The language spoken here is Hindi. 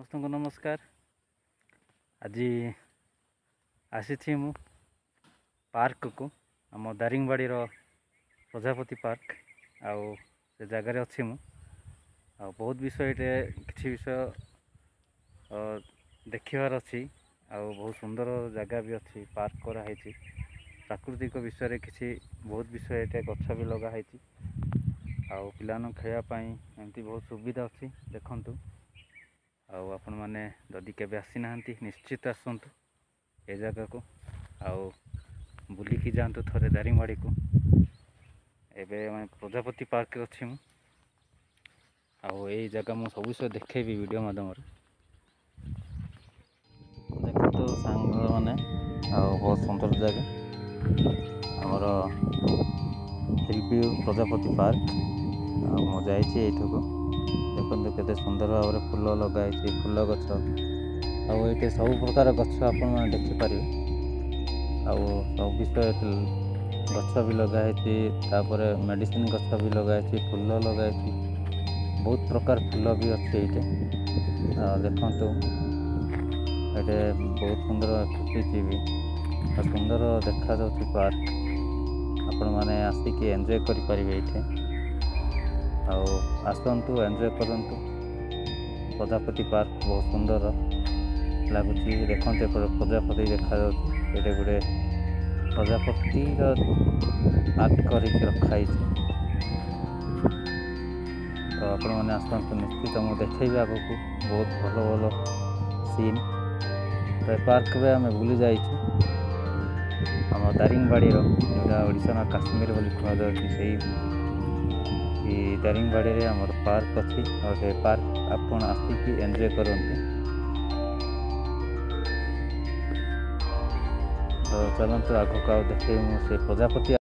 समस्त को नमस्कार। आज आसी मु पार्क को आम दारिंगबाड़ी प्रजापति पार्क आउ से जगार अच्छी मु बहुत विषय किसी विषय देखार अच्छी बहुत सुंदर जगह भी अच्छी पार्क कराई प्राकृतिक विषय किसी बहुत विषय गछ भी लगाई आउ पिलान खेलवाई एमती बहुत सुविधा अच्छी देखु आपण मैंने जदि केबे आसी ना निश्चित आसतु ए जगह को आउ बुलिकी जातु थरे दारिंगबाड़ी को एवं प्रजापति पार्क अच्छी मु जगह मु सब विषय देखेबी वीडियो माध्यम देखो सांग मैंने बहुत सुंदर जगह आमर हिलव्यू प्रजापति पार्क मु जाइए देखते केते सुंदर भाव में फूल लगाई फूल गछ आए सब प्रकार गछ आपण देखिपारे सब विषय गछ भी लगाई मेडिसिन गछ भी लगाई फूल लगाई बहुत प्रकार फूल भी अच्छे ये देखु ये बहुत सुंदर फुटी भी सुंदर देखा पार्क आपण मैंने आसिक एंजॉय करें ये आसतु एंजॉय करंतु प्रजापति पार्क बहुत सुंदर लगुच देखते प्रजापति देखा ये गोटे प्रजापति आर्ट कर रखाई तो आपण मैंने आसतु निश्चित मुझे देखेबी आग को बहुत भल भल सीन तो पार्क में आम बुली जाइए आम दारिंगबाड़ी जोड़ा ओडिशा काश्मीर बोली कहुच्छे दारिंगबाड़ी आमर पार्क अच्छी और से पार्क आपण आसिक एंजॉय करते तो चलते आगक देखे से प्रजापति